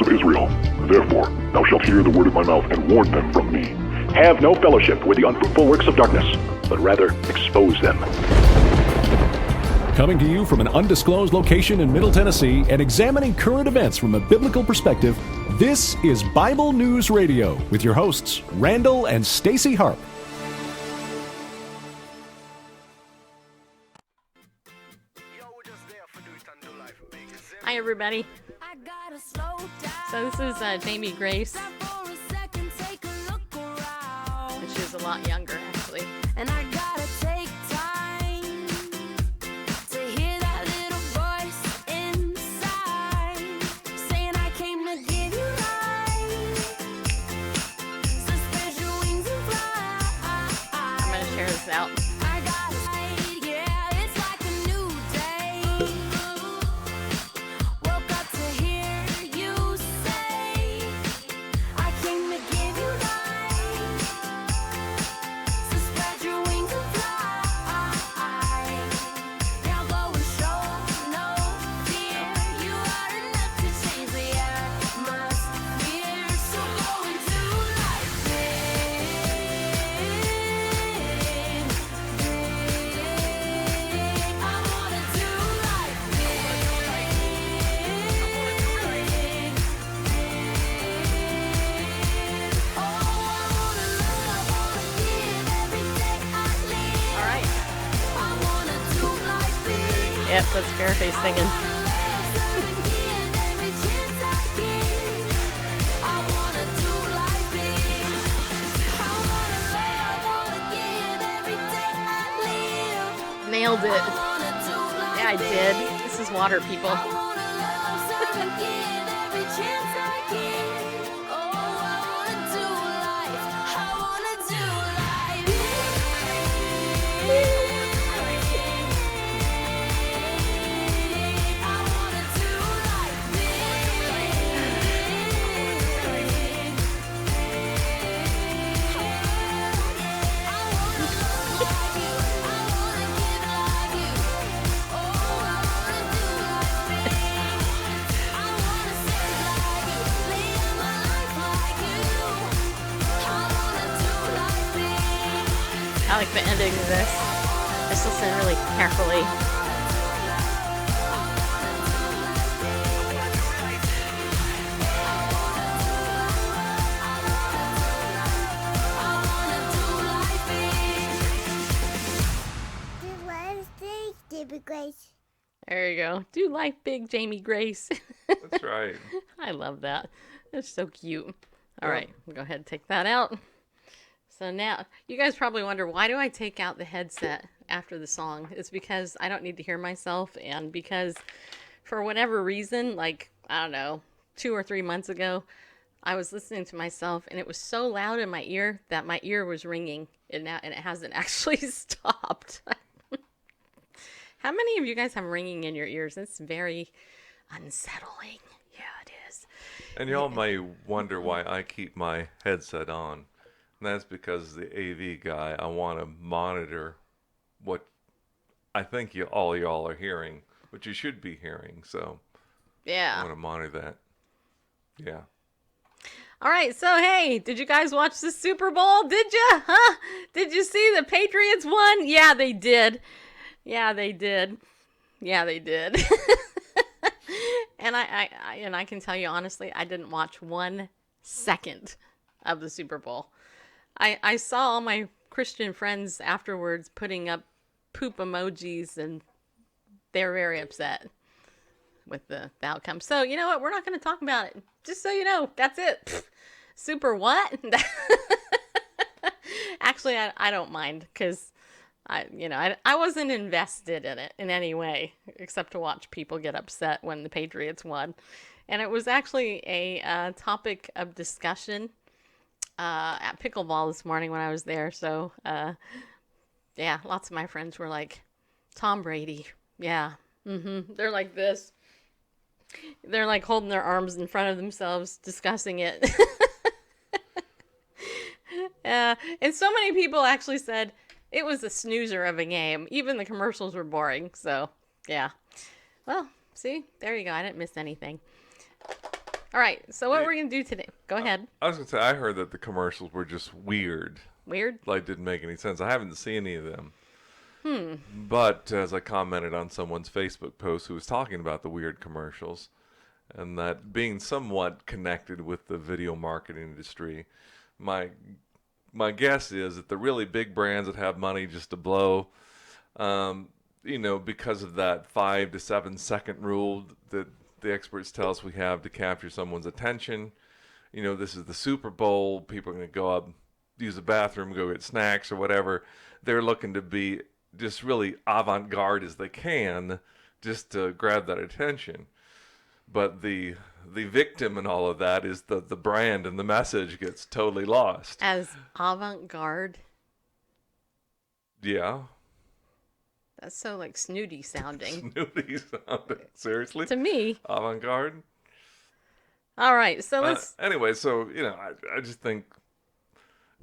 Of Israel. Therefore, thou shalt hear the word of my mouth and warn them from me. Have no fellowship with the unfruitful works of darkness, but rather expose them. Coming to you from an undisclosed location in Middle Tennessee and examining current events from a biblical perspective, this is Bible News Radio with your hosts, Randall and Stacy Harp. Hi, everybody. So this is Jamie Grace. And she's a lot younger, actually. And I gotta take time to hear that little voice inside saying I came to give you life. So spread your wings and fly. I'm going to share this out. I got light, yeah, it's like a new day. Woke up to hear you say I came to give you life. So spread your wings and fly. Now go and show no fear. You are enough to change the atmosphere. So go into life big, big. I wanna do life big, big. Oh, I wanna love, wanna give every day I live. All right. I wanna do life big. Yep, that's Fairface singing. Nailed it. Yeah, I did. This is water, people. I like the ending of this. Just listen really carefully. Grace. There you go. Do life big, Jamie Grace. That's right. I love that. That's so cute. All right, we'll go ahead and take that out. So now, you guys probably wonder, why do I take out the headset after the song? It's because I don't need to hear myself, and because for whatever reason, like, I don't know, 2 or 3 months ago, I was listening to myself, and it was so loud in my ear that my ear was ringing, and it hasn't actually stopped. How many of you guys have ringing in your ears? It's very unsettling. Yeah, it is. And y'all may wonder why I keep my headset on. And that's because the AV guy, I want to monitor what I think all y'all are hearing, what you should be hearing. So I Yeah. want to monitor that. Yeah. All right, so hey, did you guys watch the Super Bowl? Did you? Huh? Did you see the Patriots won? Yeah, they did. Yeah, they did. Yeah, they did. And I can tell you honestly, I didn't watch 1 second of the Super Bowl. I saw all my Christian friends afterwards putting up poop emojis, and they're very upset with the outcome. So, you know what? We're not going to talk about it. Just so you know, that's it. Pfft. Super what? Actually, I don't mind, because I wasn't invested in it in any way, except to watch people get upset when the Patriots won. And it was actually a topic of discussion at pickleball this morning when I was there. So, yeah, lots of my friends were like, Tom Brady. Yeah. They're like this. They're like holding their arms in front of themselves, discussing it. And so many people actually said it was a snoozer of a game. Even the commercials were boring. So, yeah. Well, see, there you go. I didn't miss anything. All right. So what we're going to do today? Go ahead. I was going to say, I heard that the commercials were just weird. Weird? Like, didn't make any sense. I haven't seen any of them. But as I commented on someone's Facebook post who was talking about the weird commercials, and that being somewhat connected with the video marketing industry, my guess is that the really big brands that have money just to blow, because of that 5 to 7 second rule that the experts tell us we have to capture someone's attention. This is the Super Bowl. People are going to go up, use the bathroom, go get snacks or whatever. They're looking to be just really avant-garde as they can, just to grab that attention. But the victim in all of that is the brand, and the message gets totally lost. As avant-garde? Yeah. That's so like snooty sounding. Snooty sounding. Seriously? To me. Avant-garde? All right, so let's... Anyway, so, I just think...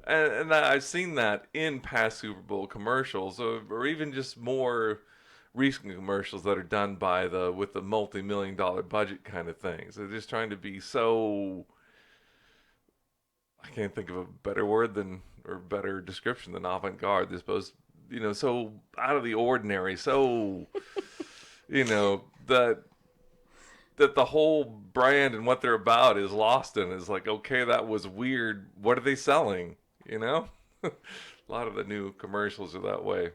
And I've seen that in past Super Bowl commercials, or even just more recent commercials that are done with the multi-million-dollar budget kind of things. They're just trying to be so... I can't think of a better word or better description than avant-garde. They're supposed, so out of the ordinary, so, that the whole brand and what they're about is lost in. It's like, okay, that was weird. What are they selling? A lot of the new commercials are that way.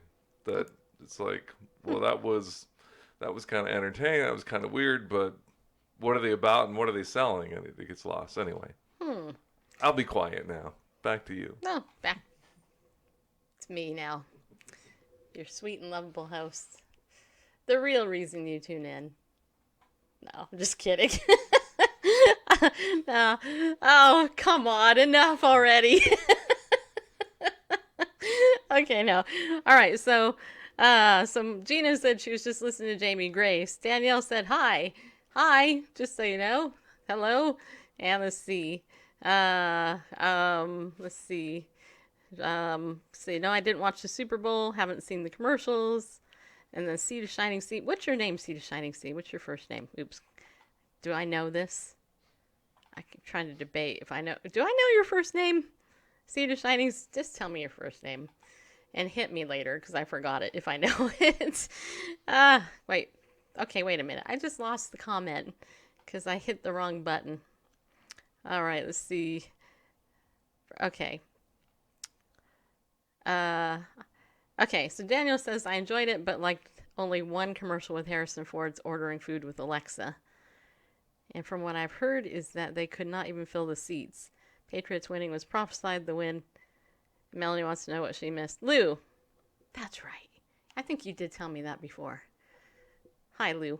That it's like, well, that was kind of entertaining. That was kind of weird, but what are they about and what are they selling? And it gets lost anyway. I'll be quiet now. Back to you. No, back. It's me now. Your sweet and lovable host. The real reason you tune in. No, I'm just kidding. No. Oh, come on. Enough already. Okay, no. All right, so Gina said she was just listening to Jamie Grace. Danielle said hi. Hi, just so you know. Hello. And let's see. No, I didn't watch the Super Bowl. Haven't seen the commercials. And then Sea to Shining Sea. What's your name, Sea to Shining Sea? What's your first name? Oops. Do I know this? I'm trying to debate if I know. Do I know your first name? Sea to Shining Sea. Just tell me your first name. And hit me later, because I forgot it if I know it. Wait. Okay, wait a minute. I just lost the comment, because I hit the wrong button. All right, let's see. Okay. Okay, so Daniel says, I enjoyed it, but liked only one commercial with Harrison Ford's ordering food with Alexa. And from what I've heard is that they could not even fill the seats. Patriots winning was prophesied the win. Melanie wants to know what she missed. Lou. That's right. I think you did tell me that before. Hi, Lou.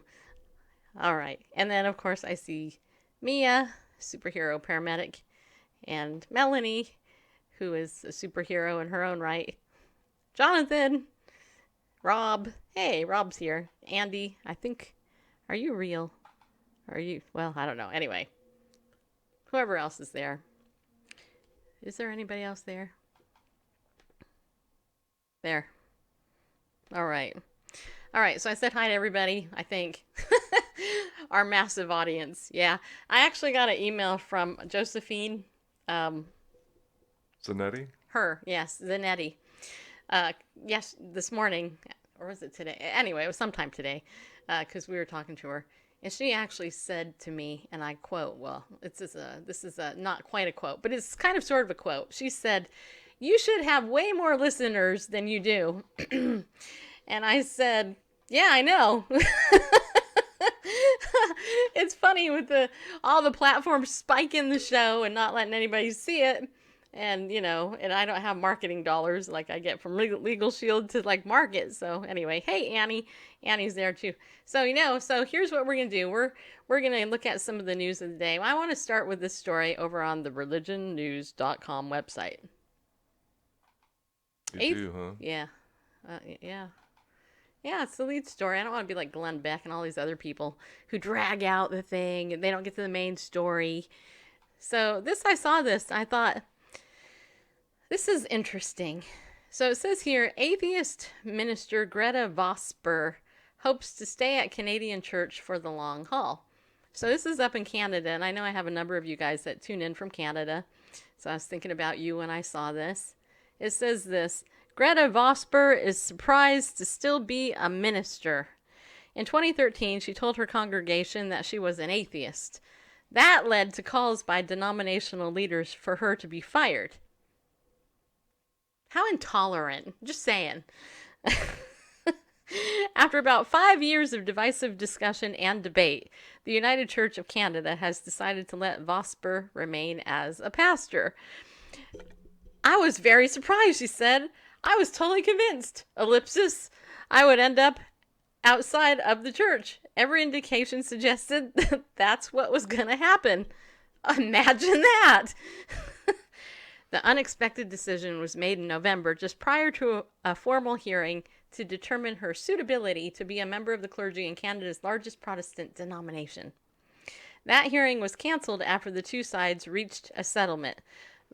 All right. And then, of course, I see Mia, superhero paramedic, and Melanie, who is a superhero in her own right. Jonathan, Rob. Hey, Rob's here. Andy, I think, are you real? Are you, well, I don't know. Anyway, whoever else is there. Is there anybody else there? There. All right. All right, so I said hi to everybody, I think. Our massive audience. Yeah. I actually got an email from Josephine. Zanetti? Her, yes, Zanetti. Yes, this morning, or was it today? Anyway, it was sometime today, because we were talking to her. And she actually said to me, and I quote, well, this is not quite a quote, but it's kind of sort of a quote. She said, "You should have way more listeners than you do." And I said, yeah, I know. It's funny with all the platforms spiking the show and not letting anybody see it. And, and I don't have marketing dollars like I get from Legal Shield to like market. So anyway, hey, Annie. Annie's there too. So, so here's what we're going to do. We're going to look at some of the news of the day. I want to start with this story over on the religionnews.com website. You do, huh? Yeah. Yeah. Yeah, it's the lead story. I don't want to be like Glenn Beck and all these other people who drag out the thing and they don't get to the main story. So I saw this. I thought, this is interesting. So it says here, atheist minister Greta Vosper hopes to stay at Canadian church for the long haul. So this is up in Canada, and I know I have a number of you guys that tune in from Canada. So I was thinking about you when I saw this. It says this, Greta Vosper is surprised to still be a minister. In 2013, she told her congregation that she was an atheist. That led to calls by denominational leaders for her to be fired. How intolerant. Just saying. After about 5 years of divisive discussion and debate, the United Church of Canada has decided to let Vosper remain as a pastor. I was very surprised, she said. I was totally convinced, ellipsis, I would end up outside of the church. Every indication suggested that that's what was going to happen. Imagine that. The unexpected decision was made in November, just prior to a formal hearing to determine her suitability to be a member of the clergy in Canada's largest Protestant denomination. That hearing was canceled after the two sides reached a settlement.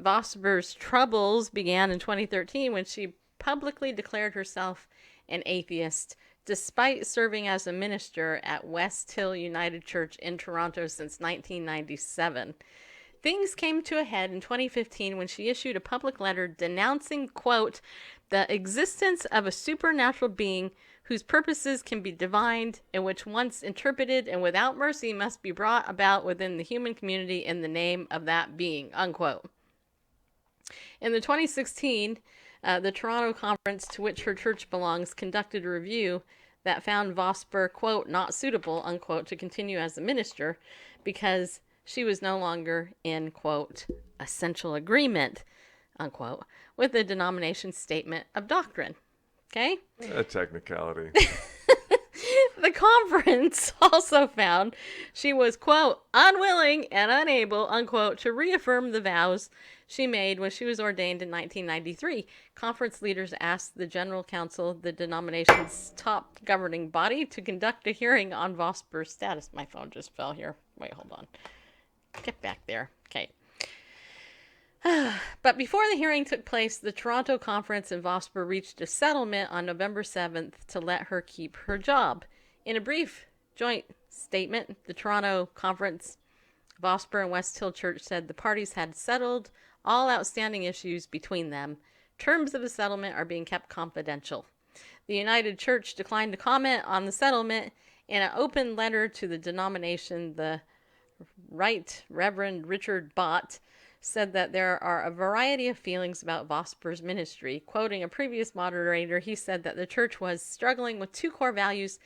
Vosper's troubles began in 2013 when she publicly declared herself an atheist, despite serving as a minister at West Hill United Church in Toronto since 1997. Things came to a head in 2015 when she issued a public letter denouncing, quote, the existence of a supernatural being whose purposes can be divined and which once interpreted and without mercy must be brought about within the human community in the name of that being, unquote. In the 2016, the Toronto conference to which her church belongs conducted a review that found Vosper, quote, not suitable, unquote, to continue as a minister because she was no longer in, quote, essential agreement, unquote, with the denomination's statement of doctrine. Okay? A technicality. The conference also found she was, quote, unwilling and unable, unquote, to reaffirm the vows she made when she was ordained in 1993. Conference leaders asked the General Council, the denomination's top governing body, to conduct a hearing on Vosper's status. My phone just fell here. Wait, hold on. Get back there. Okay. But before the hearing took place, the Toronto conference and Vosper reached a settlement on November 7th to let her keep her job. In a brief joint statement, the Toronto conference, Vosper and West Hill Church said the parties had settled all outstanding issues between them. Terms of the settlement are being kept confidential. The United Church declined to comment on the settlement. In an open letter to the denomination, the Right Reverend Richard Bott said that there are a variety of feelings about Vosper's ministry. Quoting a previous moderator, he said that the church was struggling with two core values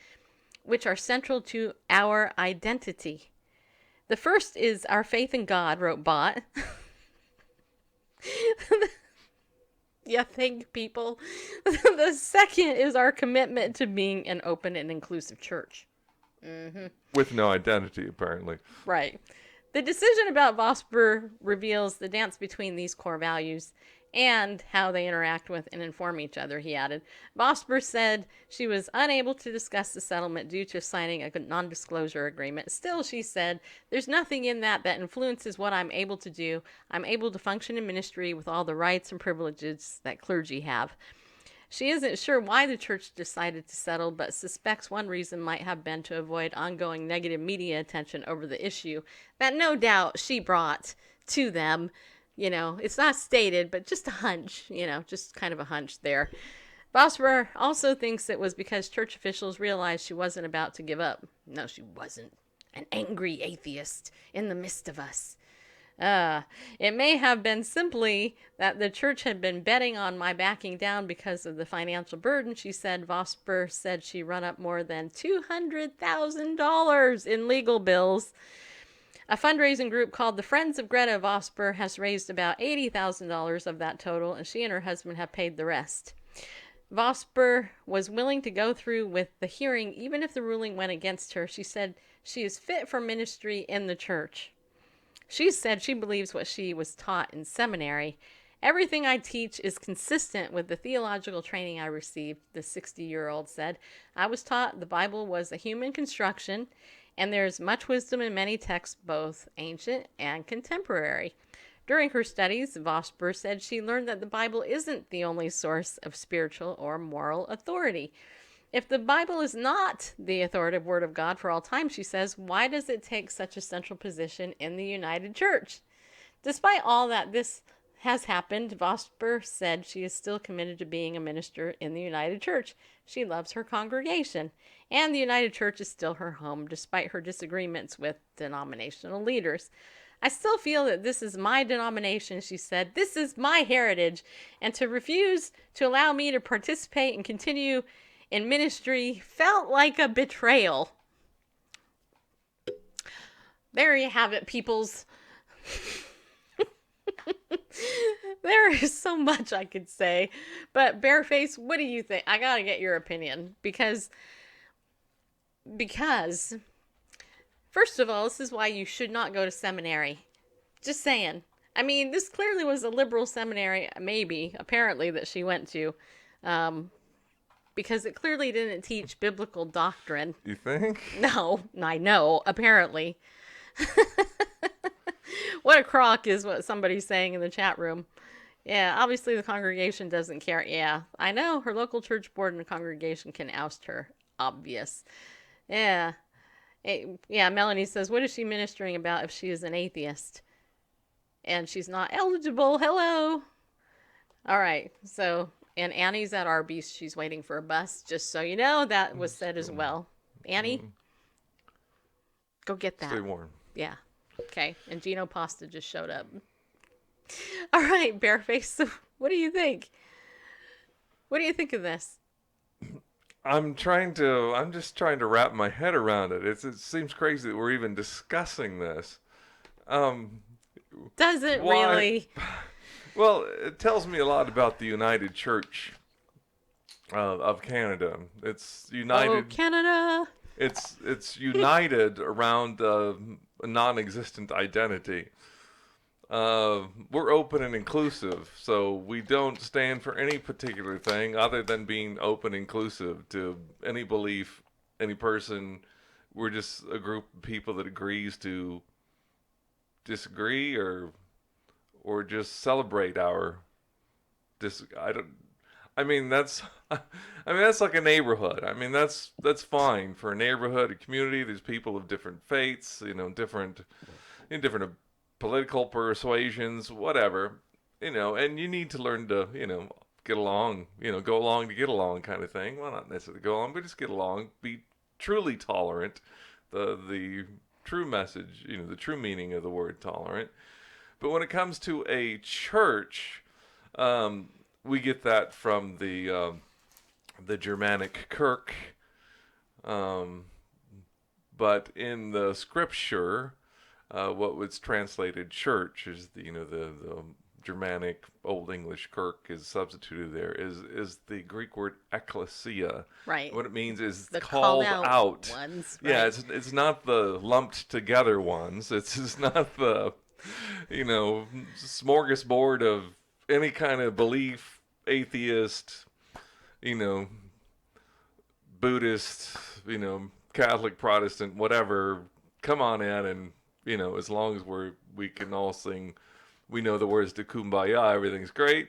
which are central to our identity. The first is our faith in God, wrote Bott. You think, people? The second is our commitment to being an open and inclusive church. Mm-hmm. With no identity, apparently. Right. The decision about Vosper reveals the dance between these core values and how they interact with and inform each other, he added. Vosper said she was unable to discuss the settlement due to signing a non-disclosure agreement. Still, she said, there's nothing in that influences what I'm able to do. I'm able to function in ministry with all the rights and privileges that clergy have. She isn't sure why the church decided to settle, but suspects one reason might have been to avoid ongoing negative media attention over the issue that no doubt she brought to them. You know, it's not stated, but just a hunch, just kind of a hunch there. Vosper also thinks it was because church officials realized she wasn't about to give up. No, she wasn't. An angry atheist in the midst of us. It may have been simply that the church had been betting on my backing down because of the financial burden, she said. Vosper said she run up more than $200,000 in legal bills. A fundraising group called the Friends of Greta Vosper has raised about $80,000 of that total, and she and her husband have paid the rest. Vosper was willing to go through with the hearing even if the ruling went against her. She said she is fit for ministry in the church. She said she believes what she was taught in seminary. Everything I teach is consistent with the theological training I received, the 60-year-old said. I was taught the Bible was a human construction, and there's much wisdom in many texts, both ancient and contemporary. During her studies, Vosper said she learned that the Bible isn't the only source of spiritual or moral authority. If the Bible is not the authoritative word of God for all time, she says, why does it take such a central position in the United Church? Despite all that this has happened, Vosper said she is still committed to being a minister in the United Church. She loves her congregation, and the United Church is still her home, despite her disagreements with denominational leaders. I still feel that this is my denomination, she said. This is my heritage, and to refuse to allow me to participate and continue in ministry felt like a betrayal. There you have it, peoples. There is so much I could say, but Bareface, what do you think? I gotta get your opinion because first of all, this is why you should not go to seminary. Just saying. I mean, this clearly was a liberal seminary, apparently, that she went to. Because it clearly didn't teach biblical doctrine. You think? No, I know, apparently. What a crock is what somebody's saying in the chat room. Yeah, obviously the congregation doesn't care. Yeah, I know, her local church board and the congregation can oust her. Obvious. Yeah. Yeah, Melanie says, what is she ministering about if she is an atheist? And she's not eligible. Hello. All right, so... And Annie's at Arby's. She's waiting for a bus. Just so you know, that was said as well. Annie, go get that. Stay warm. Yeah. Okay. And Gino Pasta just showed up. All right, Bareface. So what do you think? What do you think of this? I'm just trying to wrap my head around it. It seems crazy that we're even discussing this. Does it why? Really? Well, it tells me a lot about the United Church of Canada. It's united. Oh, Canada. It's united around a non-existent identity. We're open and inclusive, so we don't stand for any particular thing other than being open and inclusive to any belief, any person. We're just a group of people that agrees to disagree or just celebrate our that's like a neighborhood. I mean, that's fine for a neighborhood, a community. There's people of different faiths, different political persuasions, whatever, and you need to learn to, get along, go along to get along kind of thing. Well, not necessarily go along, but just get along, be truly tolerant, the true message, the true meaning of the word tolerant. But when it comes to a church, we get that from the Germanic Kirk. But in the scripture, what was translated church is the Germanic Old English Kirk is substituted there is the Greek word ekklesia. Right. What it means is the called out ones. Right. Yeah, it's not the lumped together ones. It's not the smorgasbord of any kind of belief, atheist, you know, Buddhist, you know, Catholic, Protestant, whatever, come on in, and, you know, as long as we can all sing, we know the words to Kumbaya, everything's great.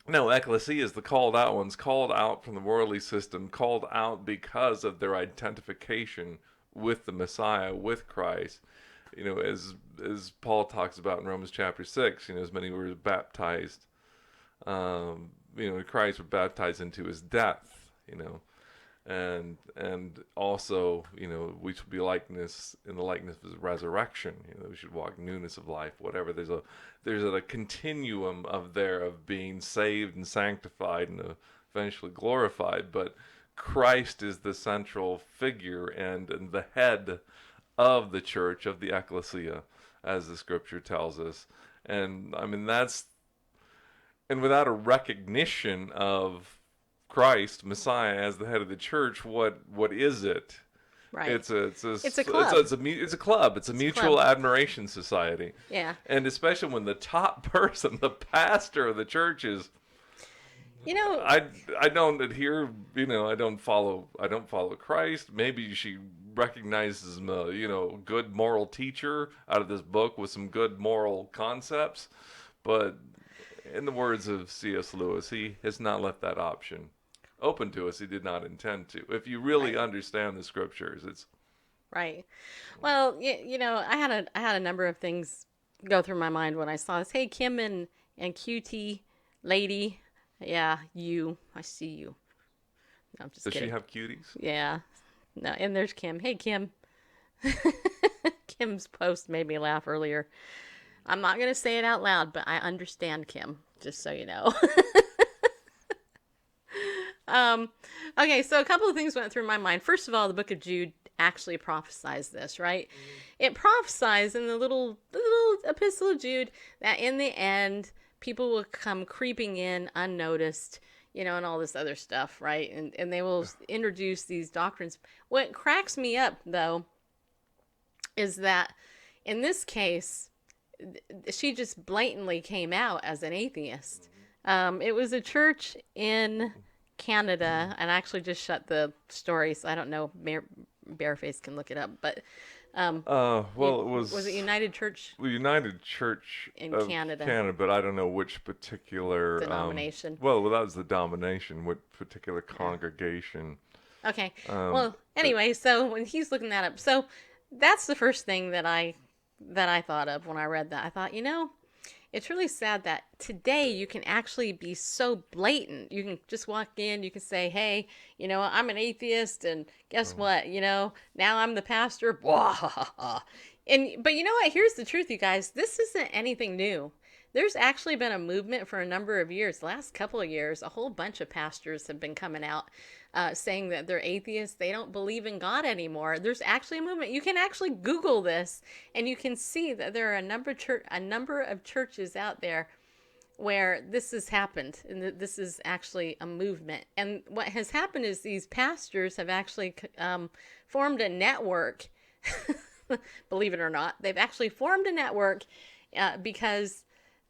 No, ecclesia is the called out ones, called out from the worldly system, called out because of their identification with the Messiah, with Christ. You know, as Paul talks about in Romans chapter 6, you know, as many were baptized, you know, Christ were baptized into his death, you know. And also, you know, we should be likeness in the likeness of his resurrection. You know, we should walk newness of life. Whatever. There's a continuum of being saved and sanctified and eventually glorified. But Christ is the central figure and the head of the church, of the ecclesia, as the scripture tells us. And I mean and without a recognition of Christ, Messiah, as the head of the church, what is it? Right. It's a club. It's a club. It's a mutual admiration society. Yeah. And especially when the top person, the pastor of the church is, you know, I don't adhere, you know, I don't follow Christ. Maybe she recognizes him, you know, good moral teacher out of this book with some good moral concepts, but in the words of C.S. Lewis, he has not left that option open to us. He did not intend to. If you really understand the scriptures, it's right. Well, you know, I had a number of things go through my mind when I saw this. Hey, Kim and QT lady, yeah, I see you. No, I'm just Does kidding. she have cuties? Yeah, no, and there's Kim. Hey, Kim. Kim's post made me laugh earlier. I'm not going to say it out loud, but I understand Kim, just so you know. Okay, so a couple of things went through my mind. First of all, the book of Jude actually prophesies this, right? It prophesies in the little epistle of Jude that in the end, people will come creeping in unnoticed, you know, and all this other stuff, right? And they will introduce these doctrines. What cracks me up, though, is that in this case, she just blatantly came out as an atheist. It was a church in Canada, and I actually just shut the story, so I don't know. Bareface can look it up, but well, it was it United Church? United Church in of Canada, but I don't know which particular denomination. Well, that was the denomination. What particular congregation? Okay. Well, anyway, so when he's looking that up, so that's the first thing that I thought of when I read that. I thought, you know, it's really sad that today you can actually be so blatant. You can just walk in, you can say, hey, you know, I'm an atheist, and guess what? You know, now I'm the pastor. Blah. But you know what? Here's the truth, you guys. This isn't anything new. There's actually been a movement for a number of years. The last couple of years, a whole bunch of pastors have been coming out saying that they're atheists. They don't believe in God anymore. There's actually a movement. You can actually Google this, and you can see that there are a number of churches out there where this has happened, and this is actually a movement. And what has happened is these pastors have actually formed a network. Believe it or not, they've actually formed a network because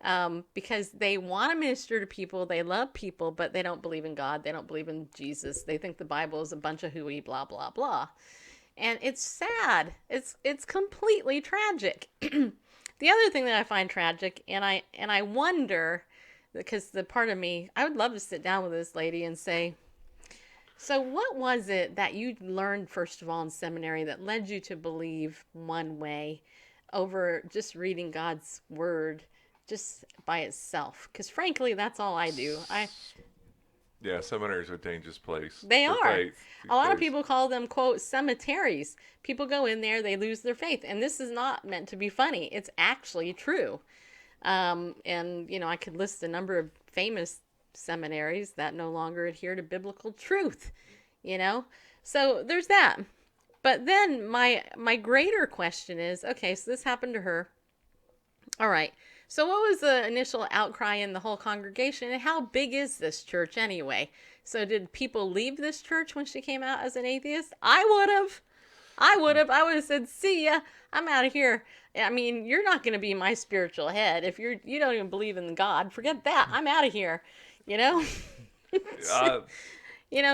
they want to minister to people, they love people, but they don't believe in God, they don't believe in Jesus, they think the Bible is a bunch of hooey, blah, blah, blah. And it's sad. It's completely tragic. The other thing that I find tragic, and I wonder, because the part of me, I would love to sit down with this lady and say, so what was it that you learned, first of all, in seminary that led you to believe one way over just reading God's word just by itself? Because frankly, that's all I do. Yeah, seminaries are a dangerous place. They for are. faith, A lot of because- people call them, quote, cemeteries. People go in there, they lose their faith. And this is not meant to be funny. It's actually true. And, you know, I could list a number of famous seminaries that no longer adhere to biblical truth, you know? So there's that. But then my greater question is, okay, so this happened to her. All right. So what was the initial outcry in the whole congregation, and how big is this church anyway? So did people leave this church when she came out as an atheist? I would have. I would have said, see ya, I'm out of here. I mean, you're not going to be my spiritual head. If you don't even believe in God, forget that. I'm out of here, you know? Uh,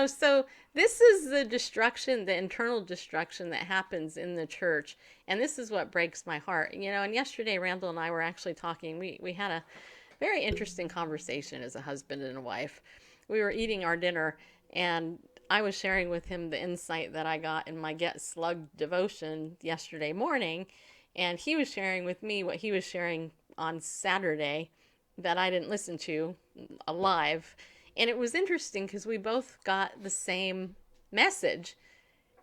So this is the destruction, the internal destruction that happens in the church. And this is what breaks my heart. And yesterday Randall and I were actually talking. We had a very interesting conversation as a husband and a wife. We were eating our dinner, and I was sharing with him the insight that I got in my Get Slugged devotion yesterday morning. And he was sharing with me what he was sharing on Saturday that I didn't listen to live. And it was interesting because we both got the same message.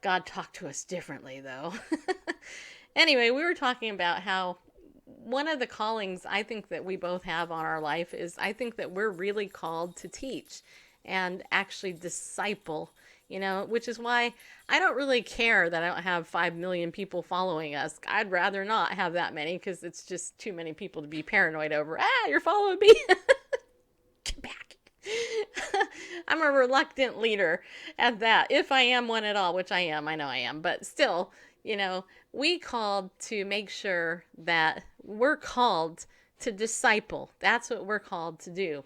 God talked to us differently, though. Anyway, we were talking about how one of the callings I think that we both have on our life is I think that we're really called to teach and actually disciple, which is why I don't really care that I don't have 5 million people following us. I'd rather not have that many because it's just too many people to be paranoid over. You're following me. Get back. I'm a reluctant leader at that, if I am one at all, which I am. I know I am, but still, we called to make sure that we're called to disciple. That's what we're called to do.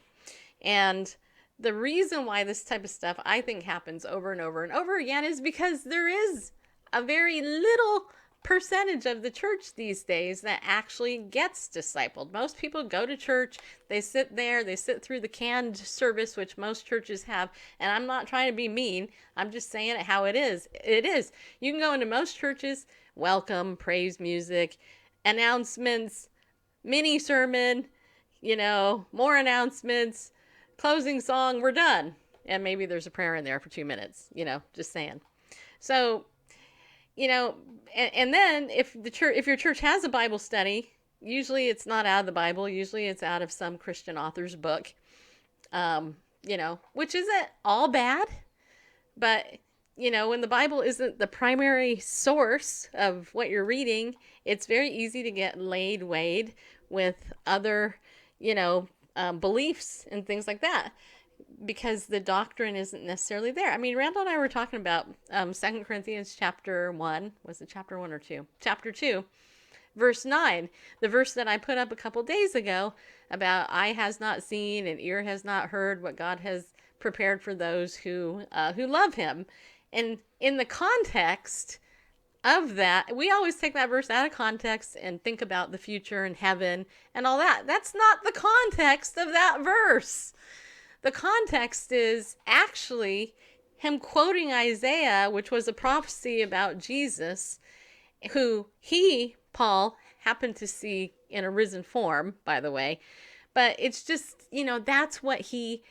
And the reason why this type of stuff I think happens over and over and over again is because there is a very little percentage of the church these days that actually gets discipled. Most people go to church, they sit there, they sit through the canned service, which most churches have, and I'm not trying to be mean, I'm just saying it how it is. It is. You can go into most churches, welcome, praise music, announcements, mini sermon, more announcements, closing song, we're done. And maybe there's a prayer in there for 2 minutes, just saying. So, and then if your church has a Bible study, usually it's not out of the Bible. Usually it's out of some Christian author's book, which isn't all bad. But, when the Bible isn't the primary source of what you're reading, it's very easy to get laid with other, beliefs and things like that, because the doctrine isn't necessarily there. I mean, Randall and I were talking about 2 Corinthians chapter 1. Was it chapter 1 or 2? Chapter 2, verse 9. The verse that I put up a couple days ago about eye has not seen and ear has not heard what God has prepared for those who love him. And in the context of that, we always take that verse out of context and think about the future and heaven and all that. That's not the context of that verse. The context is actually him quoting Isaiah, which was a prophecy about Jesus, who Paul, happened to see in a risen form, by the way. But it's just, that's what he,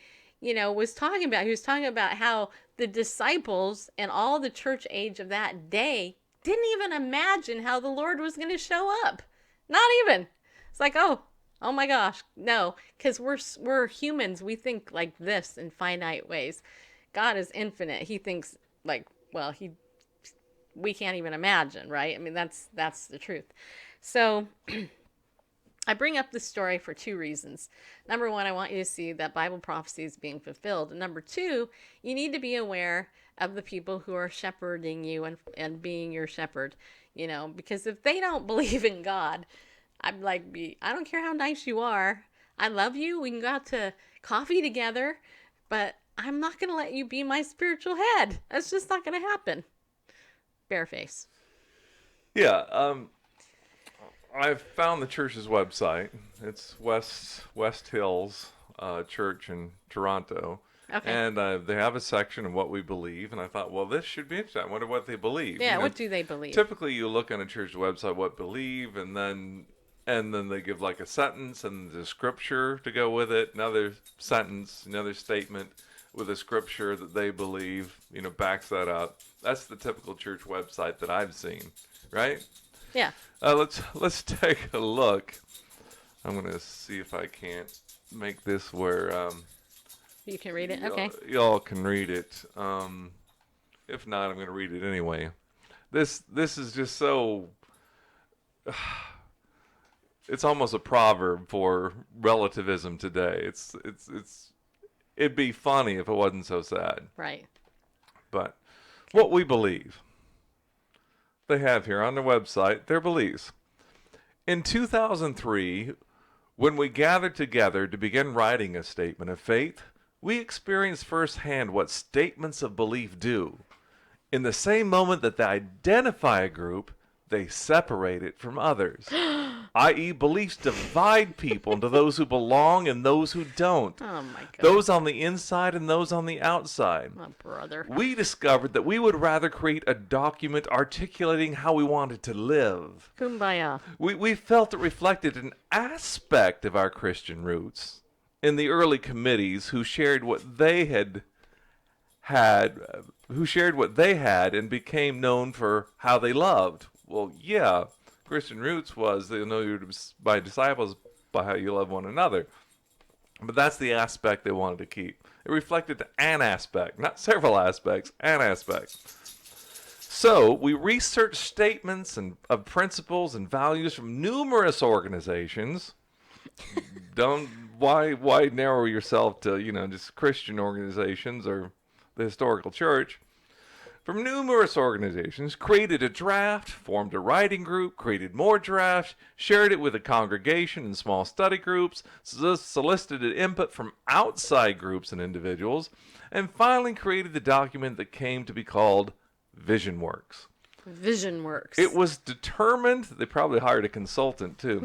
was talking about. He was talking about how the disciples and all the church age of that day didn't even imagine how the Lord was going to show up. Not even. It's like, oh my gosh, no, because we're humans. We think like this in finite ways. God is infinite. He thinks like, we can't even imagine, right? I mean, that's the truth. So I bring up this story for 2 reasons. Number 1, I want you to see that Bible prophecy is being fulfilled. And number 2, you need to be aware of the people who are shepherding you and being your shepherd, because if they don't believe in God, I'm like, I don't care how nice you are. I love you. We can go out to coffee together, but I'm not going to let you be my spiritual head. That's just not going to happen. Bareface. Yeah. I've found the church's website. It's West Hills Church in Toronto. Okay. And they have a section of what we believe. And I thought, well, this should be interesting. I wonder what they believe. Yeah, what do they believe? Typically, you look on a church website, what believe, and then they give like a sentence and the scripture to go with it. Another sentence, another statement with a scripture that they believe, backs that up. That's the typical church website that I've seen, right? Yeah. Let's take a look. I'm going to see if I can't make this where you can read it. Okay. Y'all can read it. If not, I'm going to read it anyway. This is just so. It's almost a proverb for relativism today. It'd be funny if it wasn't so sad. Right. But what we believe. they have here on their website their beliefs. In 2003, when we gathered together to begin writing a statement of faith, we experienced firsthand what statements of belief do. In the same moment that they identify a group, they separate it from others. I.e., beliefs divide people into those who belong and those who don't. Oh my God. Those on the inside and those on the outside. Oh, brother. We discovered that we would rather create a document articulating how we wanted to live. Kumbaya. We felt it reflected an aspect of our Christian roots in the early committees who shared what they had and became known for how they loved. Well, yeah, Christian roots was they'll know you're by disciples by how you love one another. But that's the aspect they wanted to keep. It reflected an aspect, not several aspects, an aspect. So we researched statements of principles and values from numerous organizations. Why narrow yourself to, just Christian organizations or the historical church? From numerous organizations, created a draft, formed a writing group, created more drafts, shared it with a congregation and small study groups, solicited input from outside groups and individuals, and finally created the document that came to be called Vision Works. Vision Works. It was determined, they probably hired a consultant too.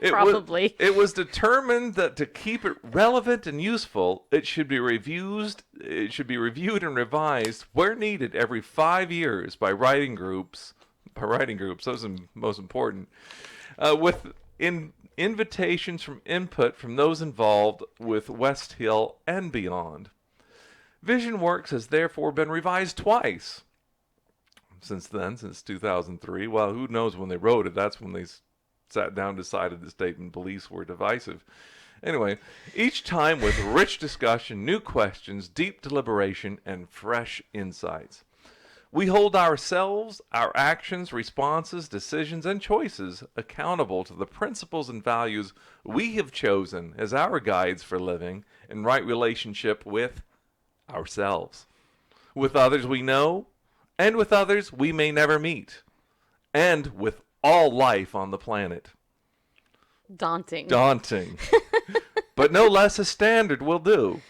Probably. It was determined that to keep it relevant and useful, it should be reviewed and revised where needed every 5 years by writing groups. Those are most important. With invitations from input from those involved with West Hill and beyond. Vision Works has therefore been revised twice. Since 2003. Well, who knows when they wrote it? That's when they sat down and decided the statement beliefs were divisive. Anyway, each time with rich discussion, new questions, deep deliberation, and fresh insights. We hold ourselves, our actions, responses, decisions, and choices accountable to the principles and values we have chosen as our guides for living in right relationship with ourselves, with others we know, and with others we may never meet, and with all life on the planet. Daunting. But no less a standard will do.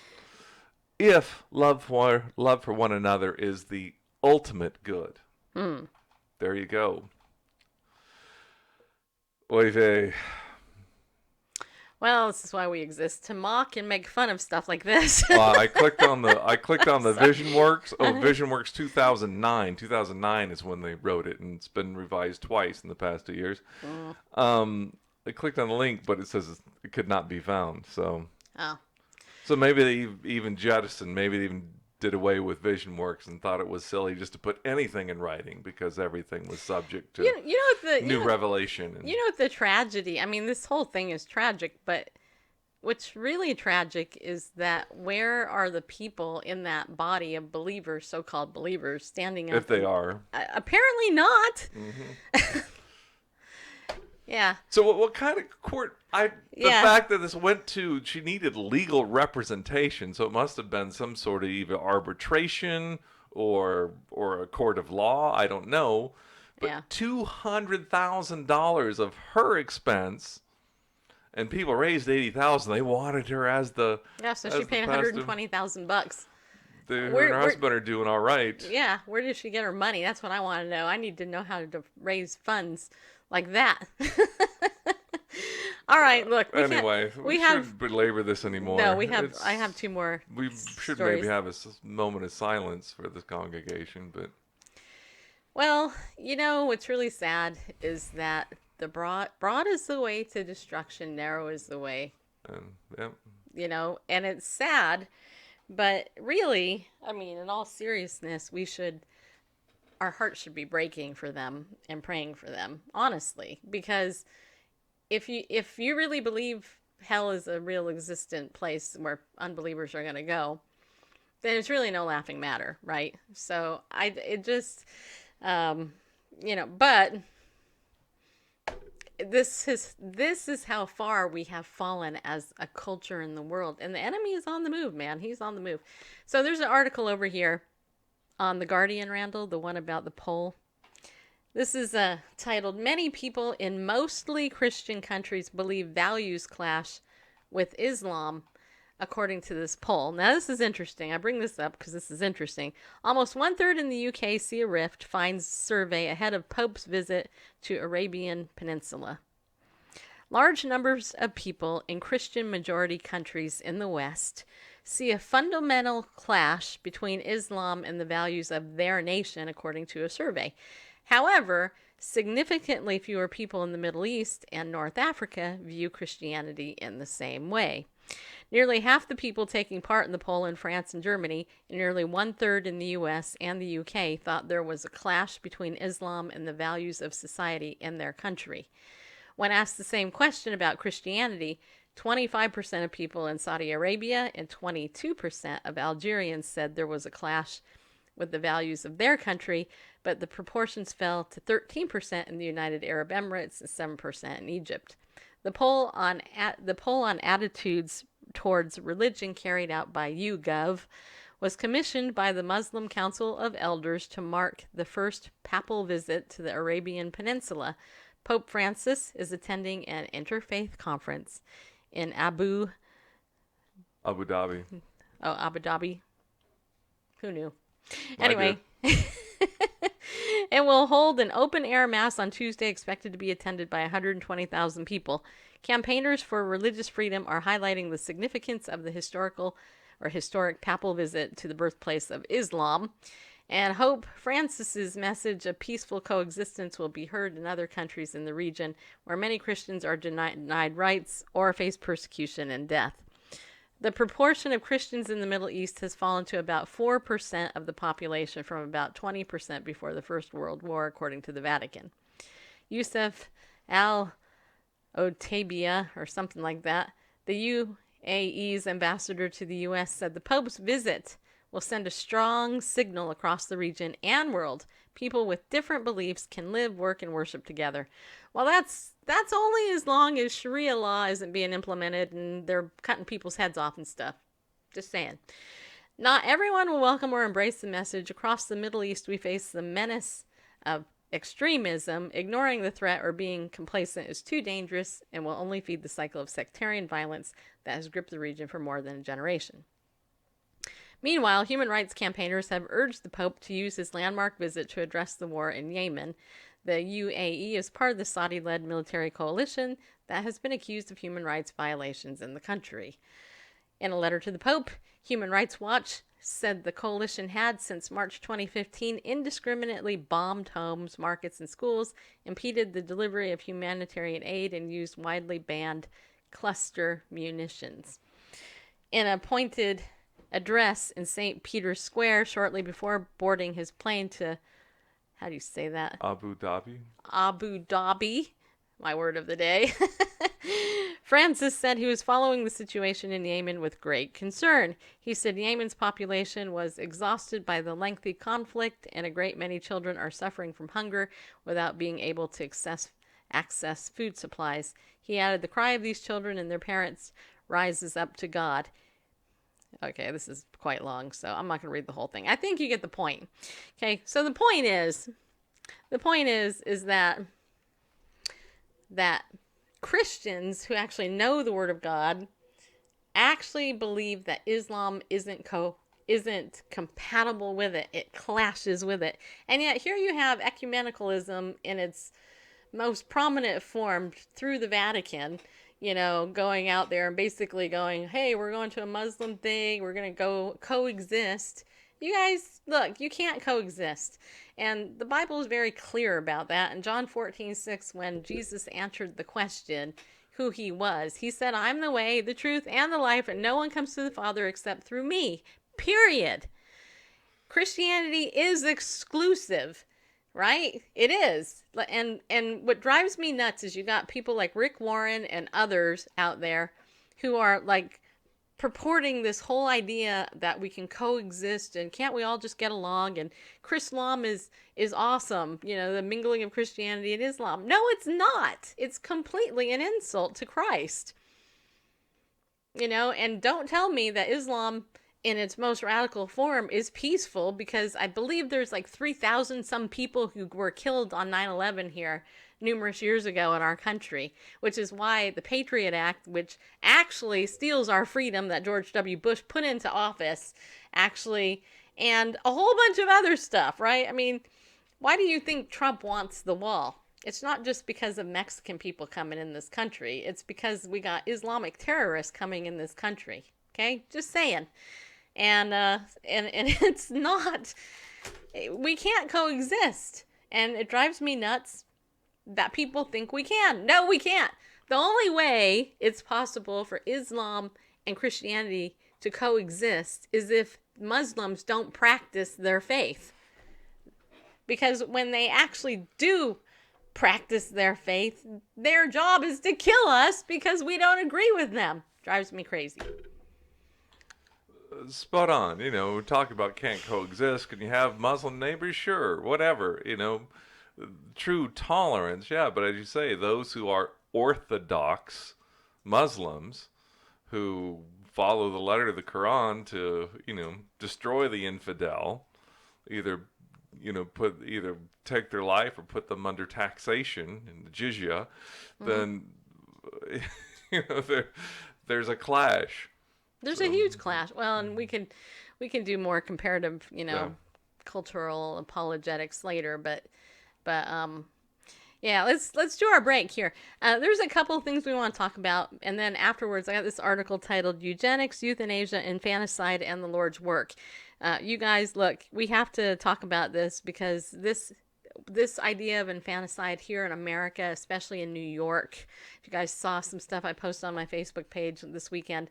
If love for one another is the ultimate good. There you go. Oy vey. Well, this is why we exist, to mock and make fun of stuff like this. I clicked on the Vision Works. Oh, Vision Works 2009. 2009 is when they wrote it, and it's been revised twice in the past 2 years. I clicked on the link, but it says it could not be found. So maybe they even jettisoned. Maybe they even did away with Vision Works and thought it was silly just to put anything in writing because everything was subject to new revelation. And, you know what the tragedy, I mean, this whole thing is tragic, but what's really tragic is that where are the people in that body of believers, so-called believers, standing up? if they are. Apparently not. Yeah. So what kind of court? The fact that this went to, she needed legal representation, so it must have been some sort of either arbitration or a court of law. I don't know, but $200,000 of her expense, and people raised $80,000. They wanted her as the so she paid $120,000. Her and her husband are doing all right. Yeah, where did she get her money? That's what I want to know. I need to know how to raise funds like that. All right, look. We shouldn't belabor this anymore. No, I have two more. We should stories. maybe have a moment of silence for this congregation, but. Well, what's really sad is that the broad is the way to destruction, narrow is the way. And it's sad, but really, I mean, in all seriousness, our hearts should be breaking for them and praying for them, honestly, because if you really believe hell is a real existent place where unbelievers are going to go, then it's really no laughing matter, right? So but this is how far we have fallen as a culture in the world, and the enemy is on the move, man. He's on the move. So there's an article over here on The Guardian, Randall, the one about the poll. This is titled, Many People in Mostly Christian Countries Believe Values Clash with Islam, according to this poll. Now, this is interesting. I bring this up because this is interesting. Almost 1/3 in the UK see a rift, finds survey ahead of Pope's visit to Arabian Peninsula. Large numbers of people in Christian majority countries in the West see a fundamental clash between Islam and the values of their nation, according to a survey. However, significantly fewer people in the Middle East and North Africa view Christianity in the same way. Nearly half the people taking part in the poll in France and Germany, and nearly 1/3 in the US and the UK, thought there was a clash between Islam and the values of society in their country. When asked the same question about Christianity, 25% of people in Saudi Arabia and 22% of Algerians said there was a clash with the values of their country, but the proportions fell to 13% in the United Arab Emirates and 7% in Egypt. The poll on attitudes towards religion, carried out by YouGov, was commissioned by the Muslim Council of Elders to mark the first papal visit to the Arabian Peninsula. Pope Francis is attending an interfaith conference in Abu Dhabi. Oh, Abu Dhabi. Who knew? I Anyway, it will hold an open-air mass on Tuesday, expected to be attended by 120,000 people. Campaigners for religious freedom are highlighting the significance of the historic papal visit to the birthplace of Islam, and hope Francis's message of peaceful coexistence will be heard in other countries in the region where many Christians are denied rights or face persecution and death. The proportion of Christians in the Middle East has fallen to about 4% of the population from about 20% before the First World War, according to the Vatican. Youssef Al-Otabia, or something like that, the UAE's ambassador to the U.S., said the Pope's visit will send a strong signal across the region and world. People with different beliefs can live, work, and worship together. Well, that's only as long as Sharia law isn't being implemented and they're cutting people's heads off and stuff. Just saying. Not everyone will welcome or embrace the message. Across the Middle East, we face the menace of extremism. Ignoring the threat or being complacent is too dangerous and will only feed the cycle of sectarian violence that has gripped the region for more than a generation. Meanwhile, human rights campaigners have urged the Pope to use his landmark visit to address the war in Yemen. The UAE is part of the Saudi-led military coalition that has been accused of human rights violations in the country. In a letter to the Pope, Human Rights Watch said the coalition had, since March 2015, indiscriminately bombed homes, markets, and schools, impeded the delivery of humanitarian aid, and used widely banned cluster munitions. In a pointed address in St. Peter's Square shortly before boarding his plane to, how do you say that? Abu Dhabi. Abu Dhabi, my word of the day. Francis said he was following the situation in Yemen with great concern. He said Yemen's population was exhausted by the lengthy conflict, and a great many children are suffering from hunger without being able to access food supplies. He added, the cry of these children and their parents rises up to God. Okay, this is quite long, so I'm not going to read the whole thing. I think you get the point. Okay, so the point is that Christians who actually know the Word of God actually believe that Islam isn't compatible with it. It clashes with it. And yet here you have ecumenicalism in its most prominent form through the Vatican, going out there and basically going, hey, we're going to a Muslim thing. We're going to go coexist. You guys, look, you can't coexist. And the Bible is very clear about that. In John 14:6, when Jesus answered the question who he was, he said, I'm the way, the truth, and the life, and no one comes to the Father except through me. Period. Christianity is exclusive. Right? It is. And what drives me nuts is you got people like Rick Warren and others out there who are like purporting this whole idea that we can coexist and can't we all just get along, and Chrislam is awesome, the mingling of Christianity and Islam. No, it's not. It's completely an insult to Christ. And don't tell me that Islam in its most radical form is peaceful, because I believe there's like 3,000 some people who were killed on 9/11 here numerous years ago in our country, which is why the Patriot Act, which actually steals our freedom that George W. Bush put into office, actually, and a whole bunch of other stuff, right? I mean, why do you think Trump wants the wall? It's not just because of Mexican people coming in this country. It's because we got Islamic terrorists coming in this country. Okay? Just saying. And it's not, we can't coexist. And it drives me nuts that people think we can. No, we can't. The only way it's possible for Islam and Christianity to coexist is if Muslims don't practice their faith. Because when they actually do practice their faith, their job is to kill us because we don't agree with them. Drives me crazy. Spot on. Talk about can't coexist. Can you have Muslim neighbors? Sure, whatever. True tolerance, yeah. But as you say, those who are orthodox Muslims who follow the letter of the Quran to, destroy the infidel, either take their life or put them under taxation in the jizya, then there's a clash. There's a huge clash. Well, and we can do more comparative, cultural apologetics later, but yeah, let's do our break here. There's a couple of things we want to talk about, and then afterwards I got this article titled Eugenics, Euthanasia, Infanticide, and the Lord's Work. You guys, look, we have to talk about this because this idea of infanticide here in America, especially in New York, if you guys saw some stuff I posted on my Facebook page this weekend,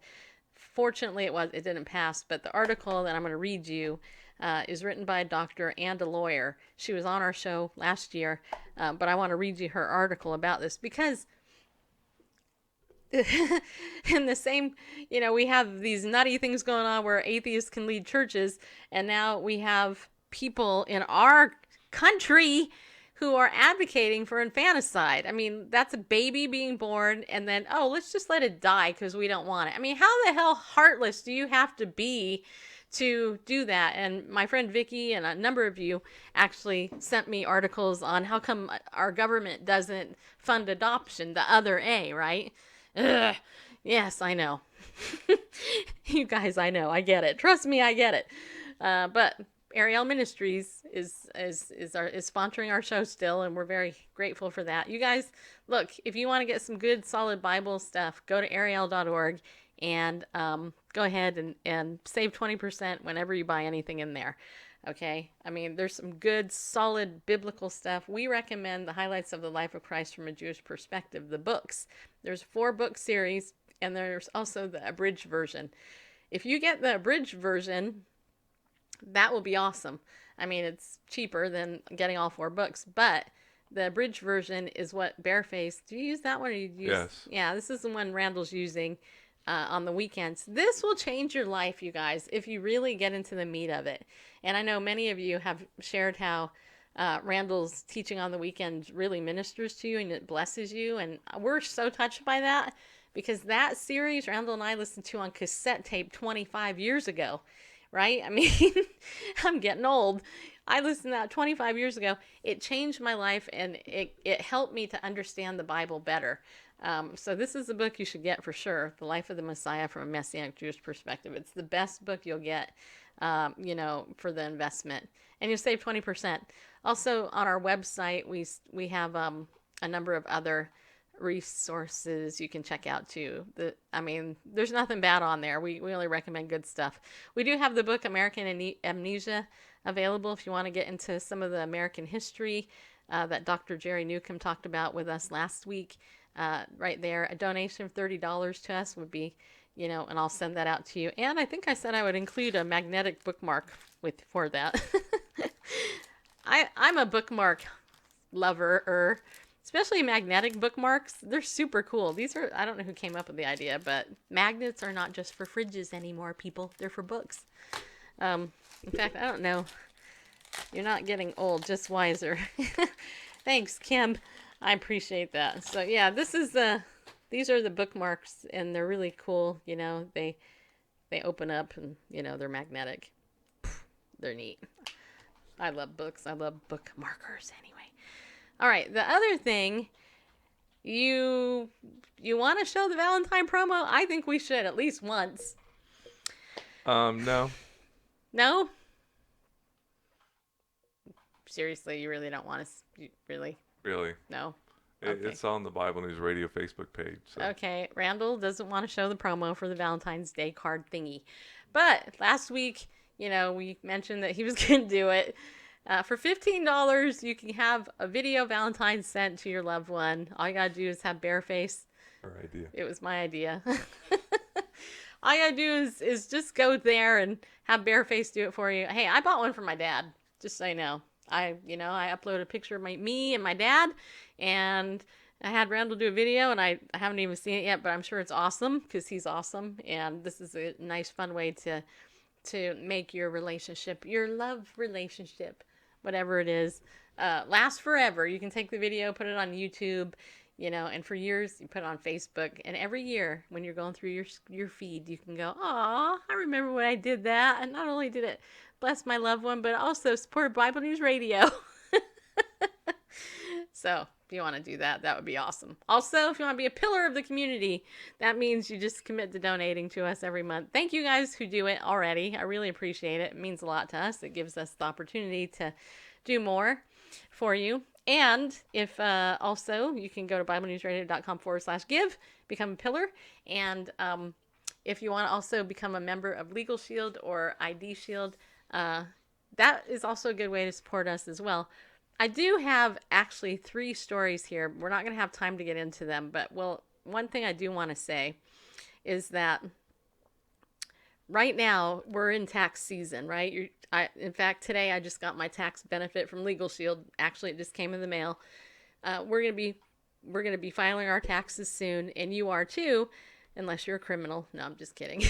fortunately it didn't pass, but the article that I'm going to read you is written by a doctor and a lawyer. She was on our show last year, but I want to read you her article about this because in the same, we have these nutty things going on where atheists can lead churches, and now we have people in our country who are advocating for infanticide. I mean, that's a baby being born, and then, let's just let it die because we don't want it. I mean, how the hell heartless do you have to be to do that? And my friend Vicky and a number of you actually sent me articles on how come our government doesn't fund adoption, the other A, right? Ugh. Yes, I know. You guys, I know. I get it. Trust me, I get it. But Ariel Ministries is sponsoring our show still, and we're very grateful for that. You guys, look, if you want to get some good, solid Bible stuff, go to ariel.org and go ahead and save 20% whenever you buy anything in there. Okay? I mean, there's some good, solid biblical stuff. We recommend the Highlights of the Life of Christ from a Jewish Perspective, the books. There's 4-book series, and there's also the abridged version. If you get the abridged version, that will be awesome. I mean, it's cheaper than getting all 4 books, but the abridged version is what Barefaced, do you use that one? Or you use, yes. Yeah, this is the one Randall's using on the weekends. This will change your life, you guys, if you really get into the meat of it. And I know many of you have shared how Randall's teaching on the weekends really ministers to you and it blesses you. And we're so touched by that because that series Randall and I listened to on cassette tape 25 years ago, right? I mean, I'm getting old. I listened to that 25 years ago. It changed my life and it helped me to understand the Bible better. So this is a book you should get for sure. The Life of the Messiah from a Messianic Jewish Perspective. It's the best book you'll get, for the investment. And you'll save 20%. Also on our website, we have a number of other resources you can check out too. There's nothing bad on there. We only recommend good stuff. We do have the book American Amnesia available if you want to get into some of the American history that Dr. Jerry Newcomb talked about with us last week. Right there, a donation of $30 to us would be, and I'll send that out to you. And I think I said I would include a magnetic bookmark for that. I'm a bookmark lover, especially magnetic bookmarks. They're super cool. I don't know who came up with the idea, but magnets are not just for fridges anymore, people. They're for books. In fact, I don't know. You're not getting old, just wiser. Thanks, Kim. I appreciate that. So yeah, these are the bookmarks, and they're really cool. They They open up and, they're magnetic. They're neat. I love books. I love book markers anyway. All right. The other thing, you want to show the Valentine promo? I think we should at least once. No. No? Seriously, you really don't want to? Really? Really. No? Okay. It's on the Bible News Radio Facebook page. So. Okay, Randall doesn't want to show the promo for the Valentine's Day card thingy. But last week, we mentioned that he was going to do it. For $15, you can have a video Valentine sent to your loved one. All you got to do is have bare face. Her idea. It was my idea. All you got to do is just go there and have bare face do it for you. Hey, I bought one for my dad, just so you know. I uploaded a picture of me and my dad, and I had Randall do a video, and I haven't even seen it yet, but I'm sure it's awesome because he's awesome, and this is a nice, fun way to make your relationship, your love relationship, whatever it is, last forever. You can take the video, put it on YouTube, and for years you put it on Facebook, and every year when you're going through your feed, you can go, "Aw, I remember when I did that," and not only did it bless my loved one, but also supported Bible News Radio. So if you want to do that, that would be awesome. Also, if you want to be a pillar of the community, that means you just commit to donating to us every month. Thank you guys who do it already. I really appreciate it. It means a lot to us. It gives us the opportunity to do more for you. And if also, you can go to BibleNewsRadio.com/give, become a pillar. And if you want to also become a member of Legal Shield or ID Shield, that is also a good way to support us as well. I do have actually 3 stories here. We're not going to have time to get into them, but one thing I do want to say is that right now we're in tax season, right? In fact, today I just got my tax benefit from Legal Shield. Actually, it just came in the mail. We're going to be filing our taxes soon, and you are too, unless you're a criminal. No, I'm just kidding.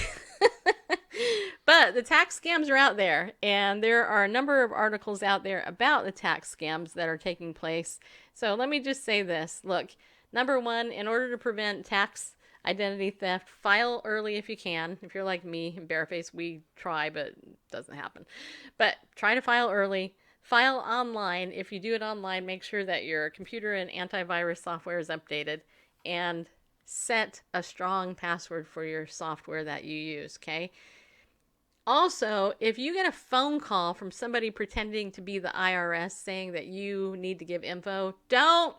But the tax scams are out there, and there are a number of articles out there about the tax scams that are taking place. So let me just say this. Look, number 1, in order to prevent tax identity theft, file early if you can. If you're like me and Bareface, we try, but it doesn't happen. But try to file early. File online. If you do it online, make sure that your computer and antivirus software is updated, and set a strong password for your software that you use, okay? Also, if you get a phone call from somebody pretending to be the IRS saying that you need to give info, don't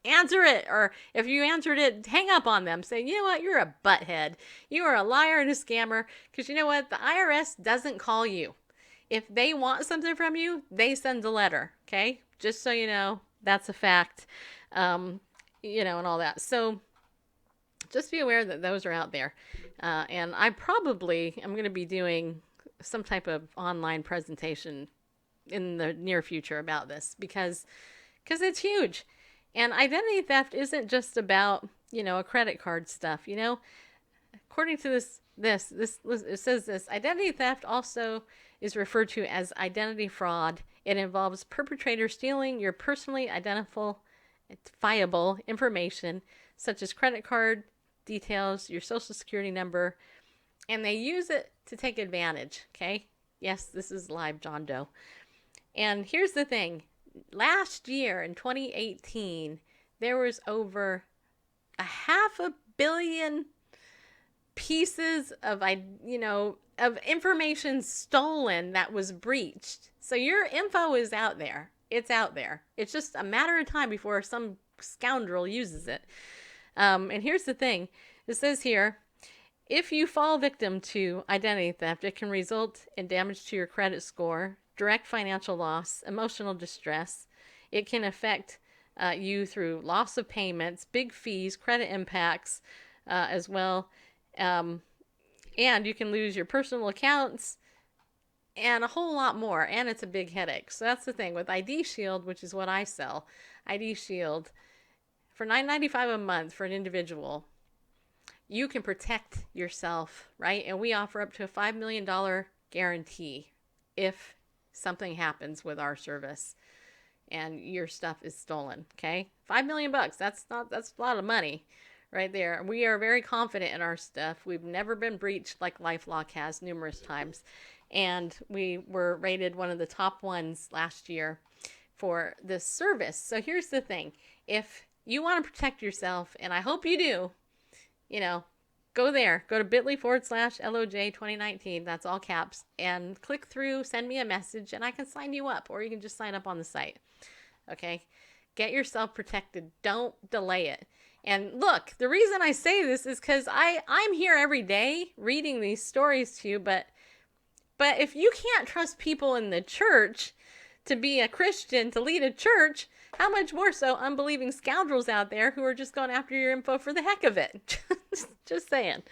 answer it. Or if you answered it, hang up on them. Say, you know what, you're a butthead. You are a liar and a scammer. Because you know what, the IRS doesn't call you. If they want something from you, they send a letter, okay? Just so you know, that's a fact, and all that. So just be aware that those are out there. And I'm going to be doing some type of online presentation in the near future about this because it's huge. And identity theft isn't just about, a credit card stuff, According to this, it says this: identity theft also is referred to as identity fraud. It involves perpetrators stealing your personally identifiable information, such as credit card details, your social security number, and they use it to take advantage, okay? Yes, this is live John Doe. And here's the thing. Last year, in 2018, there was over 500 million pieces of information stolen that was breached. So your info is out there. It's out there. It's just a matter of time before some scoundrel uses it. And here's the thing. It says here, if you fall victim to identity theft, it can result in damage to your credit score, direct financial loss, emotional distress. It can affect you through loss of payments, big fees, credit impacts as well. And you can lose your personal accounts and a whole lot more. And it's a big headache. So that's the thing with ID Shield, which is what I sell. ID Shield, for $9.95 a month for an individual, you can protect yourself, right? And we offer up to a $5 million guarantee if something happens with our service and your stuff is stolen, okay? $5 million, that's a lot of money, right there. We are very confident in our stuff. We've never been breached like LifeLock has numerous times. And we were rated one of the top ones last year for this service. So here's the thing. If you want to protect yourself, and I hope you do, go there. Go to bit.ly/LOJ2019. That's all caps. And click through, send me a message, and I can sign you up. Or you can just sign up on the site. Okay? Get yourself protected. Don't delay it. And look, the reason I say this is because I'm here every day reading these stories to you, but if you can't trust people in the church to be a Christian, to lead a church, how much more so unbelieving scoundrels out there who are just going after your info for the heck of it. Just saying.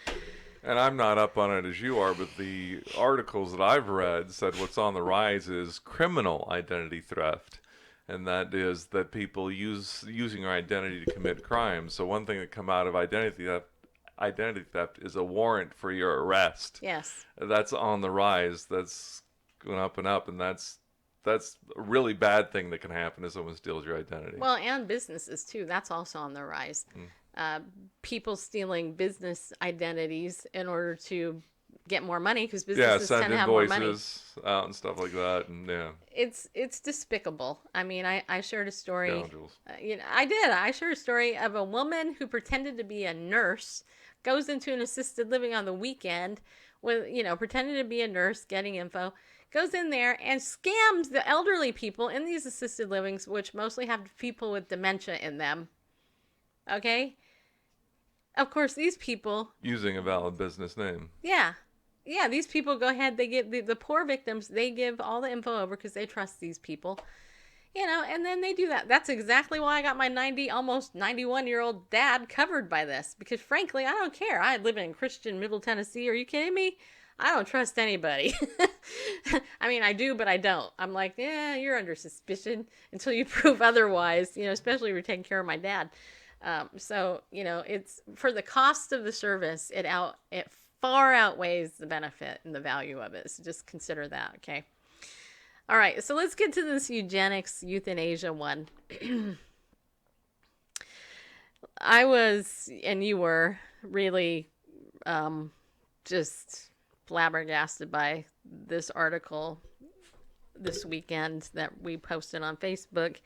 And I'm not up on it as you are, but the articles that I've read said what's on the rise is criminal identity theft. And that is that people using your identity to commit crimes. So one thing that come out of identity theft is a warrant for your arrest. Yes. That's on the rise. That's going up and up, and that's a really bad thing that can happen if someone steals your identity. Well, and businesses too. That's also on the rise. People stealing business identities in order to get more money because businesses tend to have more money. Send invoices out and stuff like that, and It's despicable. I mean, I shared a story. Scoundrels. I did. I shared a story of a woman who pretended to be a nurse, goes into an assisted living on the weekend with, pretending to be a nurse, getting info, goes in there and scams the elderly people in these assisted livings, which mostly have people with dementia in them. Okay? Of course, these people... Using a valid business name. Yeah. Yeah, these people go ahead, they give the poor victims, they give all the info over because they trust these people. And then they do that. That's exactly why I got my almost 91-year-old dad covered by this. Because frankly, I don't care. I live in Christian Middle Tennessee. Are you kidding me? I don't trust anybody. I mean, I do, but I don't. I'm like, yeah, you're under suspicion until you prove otherwise, especially if you're taking care of my dad. So, it's for the cost of the service, it far outweighs the benefit and the value of it. So just consider that, okay? All right, so let's get to this eugenics, euthanasia one. I was, and you were, really just flabbergasted by this article this weekend that we posted on Facebook.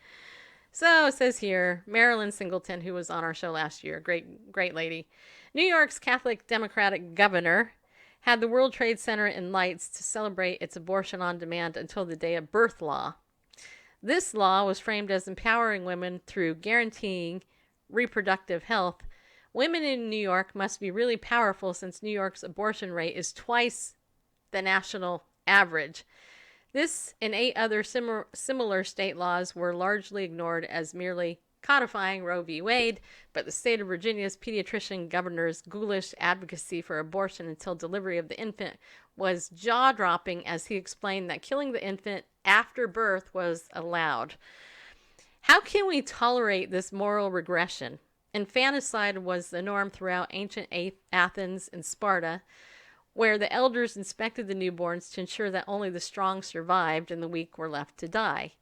So it says here, Marilyn Singleton, who was on our show last year, great lady. New York's Catholic Democratic governor had the World Trade Center in lights to celebrate its abortion on demand until the day of birth law. This law was framed as empowering women through guaranteeing reproductive health. Women in New York must be really powerful since New York's abortion rate is twice the national average. This and 8 other similar state laws were largely ignored as merely codifying Roe v. Wade, but the state of Virginia's pediatrician governor's ghoulish advocacy for abortion until delivery of the infant was jaw-dropping as he explained that killing the infant after birth was allowed. How can we tolerate this moral regression? Infanticide was the norm throughout ancient Athens and Sparta, where the elders inspected the newborns to ensure that only the strong survived and the weak were left to die.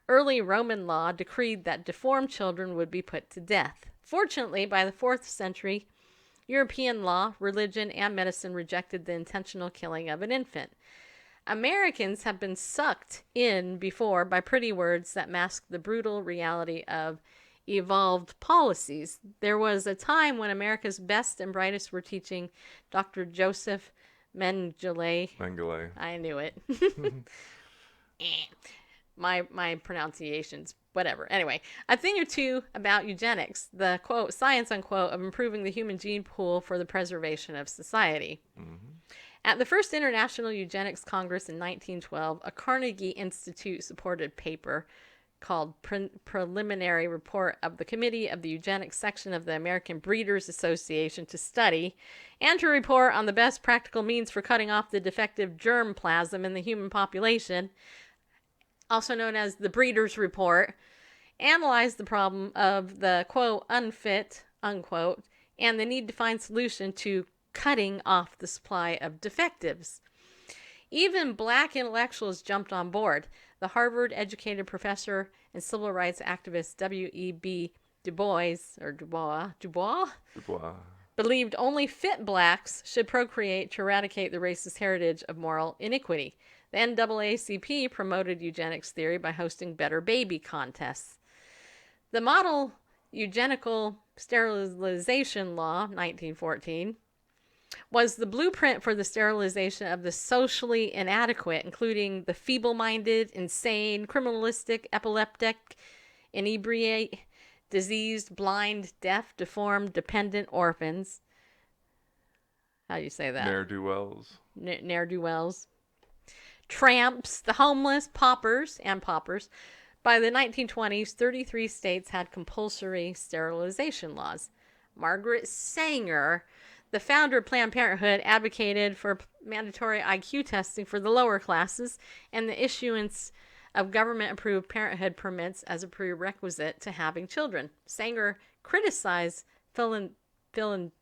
Early Roman law decreed that deformed children would be put to death. Fortunately, by the 4th century, European law, religion, and medicine rejected the intentional killing of an infant. Americans have been sucked in before by pretty words that mask the brutal reality of evolved policies. There was a time when America's best and brightest were teaching Dr. Joseph Mengele. I knew it. My pronunciations, whatever. Anyway, a thing or two about eugenics, the quote, science, unquote, of improving the human gene pool for the preservation of society. Mm-hmm. At the first International Eugenics Congress in 1912, a Carnegie Institute-supported paper called Preliminary Report of the Committee of the Eugenics Section of the American Breeders Association to study and to report on the best practical means for cutting off the defective germ plasm in the human population, also known as the Breeders' Report, analyzed the problem of the, quote, unfit, unquote, and the need to find solution to cutting off the supply of defectives. Even black intellectuals jumped on board. The Harvard-educated professor and civil rights activist W.E.B. Dubois. believed only fit blacks should procreate to eradicate the racist heritage of moral iniquity. The NAACP promoted eugenics theory by hosting Better Baby contests. The model eugenical sterilization law, 1914, was the blueprint for the sterilization of the socially inadequate, including the feeble-minded, insane, criminalistic, epileptic, inebriate, diseased, blind, deaf, deformed, dependent orphans. How do you say that? Ne'er-do-wells. Ne'er-do-wells. Tramps, the homeless, paupers. By the 1920s, 33 states had compulsory sterilization laws. Margaret Sanger, the founder of Planned Parenthood, advocated for mandatory IQ testing for the lower classes and the issuance of government-approved parenthood permits as a prerequisite to having children. Sanger criticized philanthropy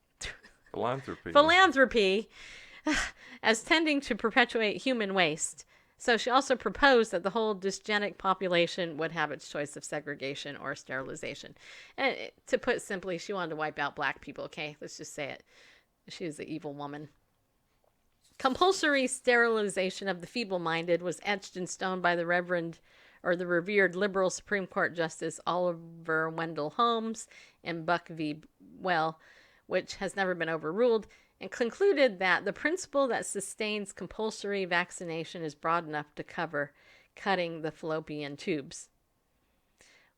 as tending to perpetuate human waste. So she also proposed that the whole dysgenic population would have its choice of segregation or sterilization. And to put simply, she wanted to wipe out black people, okay? Let's just say it. She was an evil woman. Compulsory sterilization of the feeble-minded was etched in stone by the revered liberal Supreme Court Justice Oliver Wendell Holmes in Buck v. Well, which has never been overruled, and concluded that the principle that sustains compulsory vaccination is broad enough to cover cutting the fallopian tubes.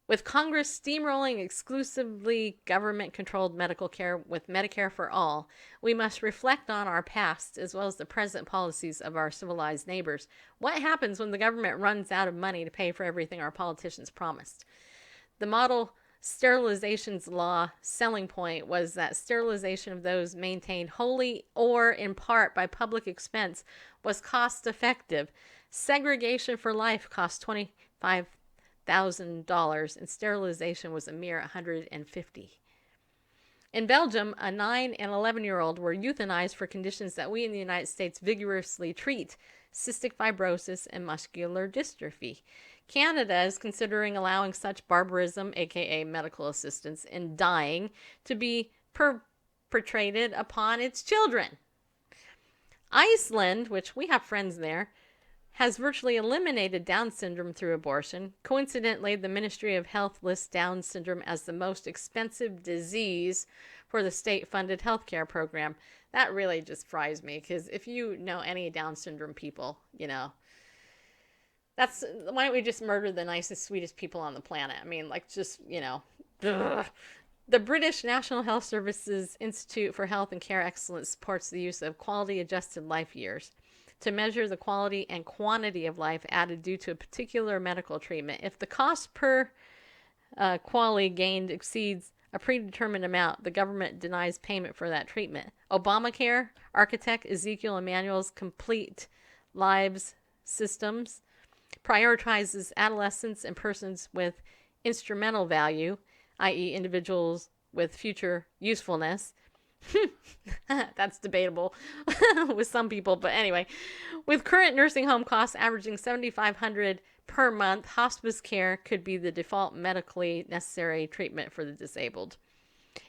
With Congress steamrolling exclusively government-controlled medical care with Medicare for all, we must reflect on our past as well as the present policies of our civilized neighbors. What happens when the government runs out of money to pay for everything our politicians promised? The model sterilization's law selling point was that sterilization of those maintained wholly or in part by public expense was cost-effective. Segregation for life cost $25,000 and sterilization was a mere $150. In Belgium, a 9 and 11-year-old were euthanized for conditions that we in the United States vigorously treat: cystic fibrosis and muscular dystrophy. Canada is considering allowing such barbarism, aka medical assistance, in dying, to be perpetrated upon its children. Iceland, which we have friends there, has virtually eliminated Down syndrome through abortion. Coincidentally, the Ministry of Health lists Down syndrome as the most expensive disease for the state-funded healthcare program. That really just fries me, because if you know any Down syndrome people, you know, why don't we just murder the nicest, sweetest people on the planet? I mean, like, just, you know, ugh. The British National Health Services Institute for Health and Care Excellence supports the use of quality-adjusted life years to measure the quality and quantity of life added due to a particular medical treatment. If the cost per quality gained exceeds a predetermined amount, the government denies payment for that treatment. Obamacare, architect Ezekiel Emanuel's Complete Lives Systems, prioritizes adolescents and persons with instrumental value, i.e. individuals with future usefulness. That's debatable with some people, but anyway. With current nursing home costs averaging $7,500 per month, hospice care could be the default medically necessary treatment for the disabled.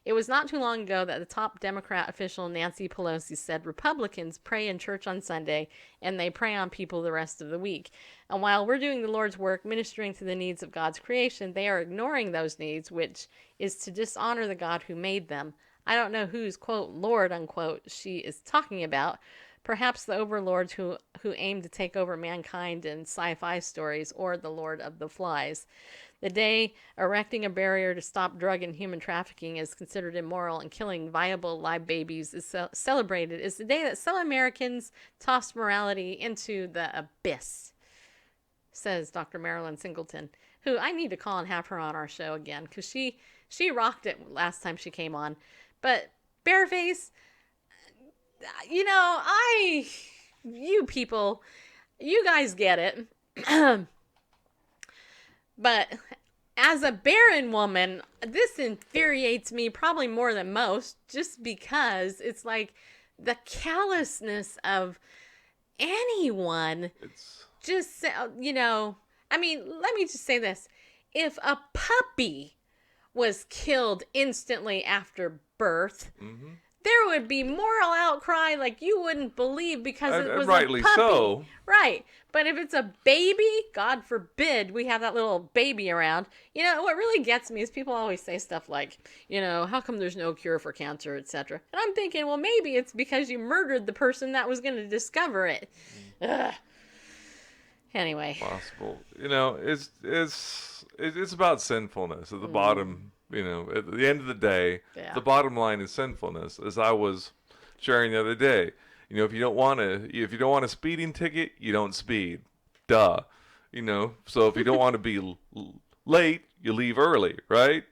It was not too long ago that the top Democrat official, Nancy Pelosi, said Republicans pray in church on Sunday and they prey on people the rest of the week. And while we're doing the Lord's work, ministering to the needs of God's creation, they are ignoring those needs, which is to dishonor the God who made them. I don't know whose, quote, Lord, unquote, she is talking about. Perhaps the overlords who aim to take over mankind in sci-fi stories, or the Lord of the Flies. The day erecting a barrier to stop drug and human trafficking is considered immoral and killing viable live babies is celebrated is the day that some Americans toss morality into the abyss, says Dr. Marilyn Singleton, who I need to call and have her on our show again, because she rocked it last time she came on. But Bareface, you know, you people, you guys get it. But as a barren woman, this infuriates me probably more than most, just because it's like the callousness of anyone. It's just, you know, I mean, let me just say this. If a puppy was killed instantly after birth, Mm-hmm. there would be moral outcry like you wouldn't believe because it was rightly a puppy. so. Right. But if it's a baby, God forbid we have that little baby around. You know, what really gets me is people always say stuff like, you know, how come there's no cure for cancer, etc. And I'm thinking, well, maybe it's because you murdered the person that was going to discover it. Ugh. Anyway. Possible. You know, it's about sinfulness at the bottom. You know, at the end of the day, Yeah. the bottom line is sinfulness. As I was sharing the other day, you know, if you don't want a speeding ticket, you don't speed. Duh. You know, so if you don't want to be late, you leave early, right?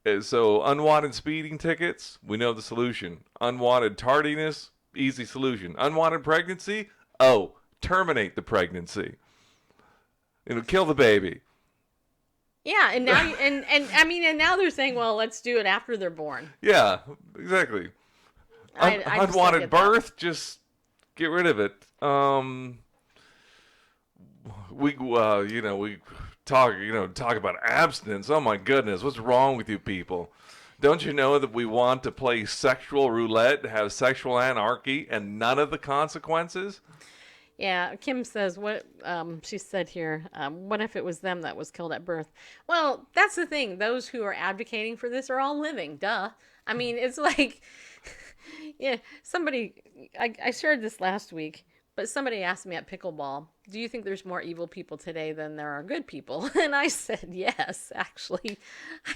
And so unwanted speeding tickets, we know the solution. Unwanted tardiness, easy solution. Unwanted pregnancy, terminate the pregnancy. You know, kill the baby. Yeah, and now and I mean, and now they're saying, well, let's do it after they're born. Yeah, exactly. I just don't Unwanted get that. birth, just get rid of it. We talk about abstinence. Oh my goodness, what's wrong with you people? Don't you know that we want to play sexual roulette, have sexual anarchy, and none of the consequences? Yeah, Kim says, what she said here, what if it was them that was killed at birth? Well, that's the thing. Those who are advocating for this are all living. Duh. I mean, it's like, yeah, I shared this last week, but somebody asked me at pickleball, do you think there's more evil people today than there are good people? And I said, yes, actually,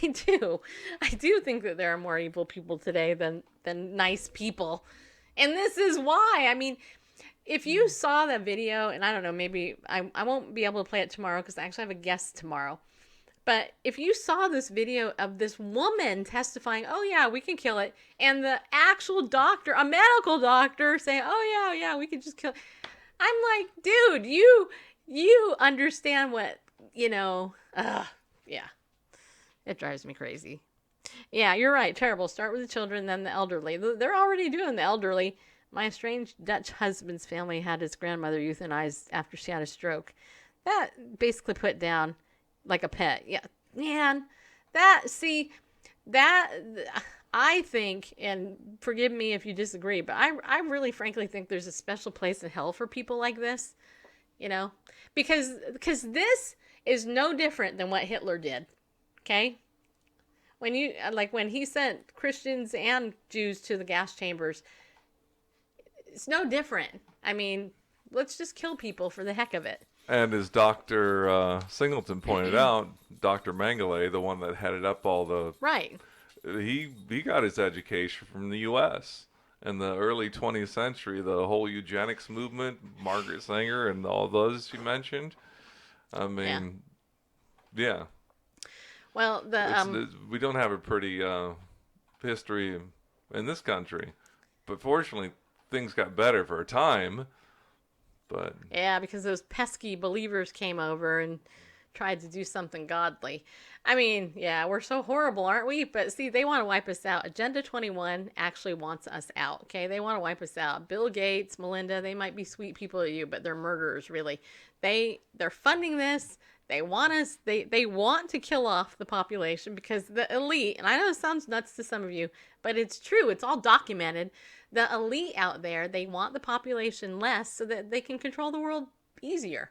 I do. I do think that there are more evil people today than nice people. And this is why. I mean, if you saw that video, and I don't know, maybe I won't be able to play it tomorrow because I actually have a guest tomorrow. But if you saw this video of this woman testifying, oh yeah, we can kill it, and the actual doctor, a medical doctor, saying, oh yeah, we can just kill it. I'm like, dude, you understand what, you know, yeah. It drives me crazy. Yeah, you're right. Terrible. Start with the children, then the elderly. They're already doing the elderly. My estranged Dutch husband's family had his grandmother euthanized after she had a stroke. That basically put down like a pet. Yeah, man, I think, and forgive me if you disagree, but I really frankly think there's a special place in hell for people like this, you know, because this is no different than what Hitler did, okay? When he sent Christians and Jews to the gas chambers, it's no different. I mean, let's just kill people for the heck of it. And as Dr. Singleton pointed out, Dr. Mengele, the one that headed up all the... Right. He got his education from the U.S. In the early 20th century, the whole eugenics movement, Margaret Sanger and all those you mentioned. I mean, yeah. Well, we don't have a pretty history in this country. But fortunately, things got better for a time. But yeah, because those pesky believers came over and tried to do something godly. I mean, yeah, we're so horrible, aren't we? But see, they want to wipe us out. Agenda 21 actually wants us out, okay? They want to wipe us out. Bill Gates, Melinda, they might be sweet people to you, but they're murderers, really. They're funding this. They want us, they want to kill off the population because the elite, and I know it sounds nuts to some of you, but it's true. It's all documented. The elite out there, they want the population less so that they can control the world easier.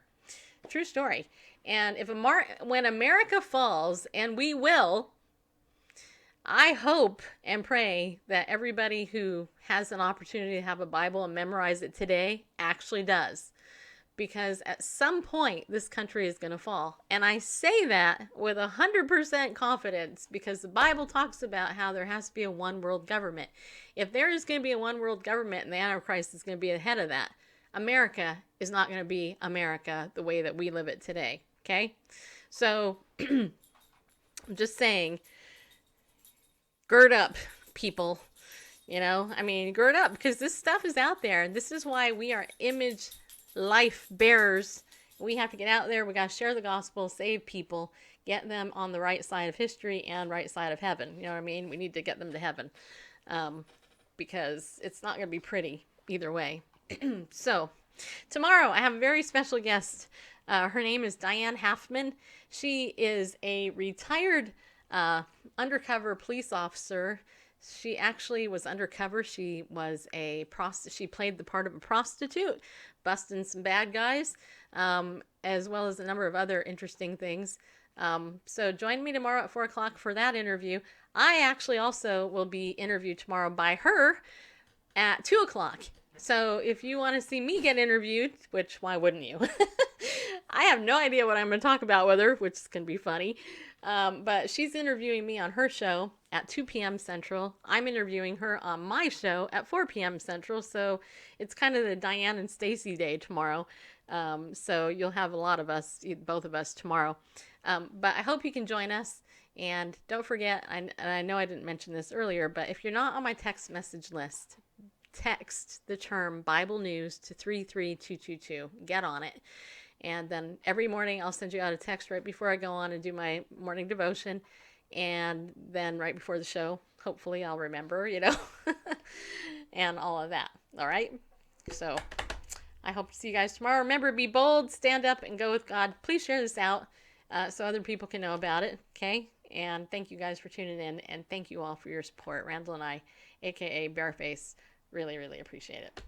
True story. And when America falls, and we will, I hope and pray that everybody who has an opportunity to have a Bible and memorize it today actually does. Because at some point, this country is going to fall. And I say that with 100% confidence because the Bible talks about how there has to be a one world government. If there is going to be a one world government and the Antichrist is going to be ahead of that, America is not going to be America the way that we live it today. Okay? So, I'm just saying, gird up, people. You know, I mean, gird up because this stuff is out there. This is why we are image life bearers. We have to get out there. We got to share the gospel, save people, get them on the right side of history and right side of heaven. You know what I mean? We need to get them to heaven because it's not going to be pretty either way. So tomorrow I have a very special guest. Her name is Diane Halfman. She is a retired undercover police officer. She actually was undercover. She was she played the part of a prostitute, busting some bad guys, as well as a number of other interesting things. So join me tomorrow at 4 o'clock for that interview. I actually also will be interviewed tomorrow by her at 2 o'clock. So if you want to see me get interviewed, which why wouldn't you? I have no idea what I'm going to talk about with her, which can be funny. But she's interviewing me on her show at 2 p.m. Central. I'm interviewing her on my show at 4 p.m. Central. So it's kind of the Diane and Stacy day tomorrow. So you'll have a lot of us, both of us tomorrow. But I hope you can join us. And don't forget, and I know I didn't mention this earlier, but if you're not on my text message list, text the term Bible News to 33222. Get on it. And then every morning I'll send you out a text right before I go on and do my morning devotion. And then right before the show, hopefully I'll remember, and all of that. All right. So I hope to see you guys tomorrow. Remember, be bold, stand up, and go with God. Please share this out so other people can know about it. Okay. And thank you guys for tuning in. And thank you all for your support. Randall and I, aka Bareface, really, really appreciate it.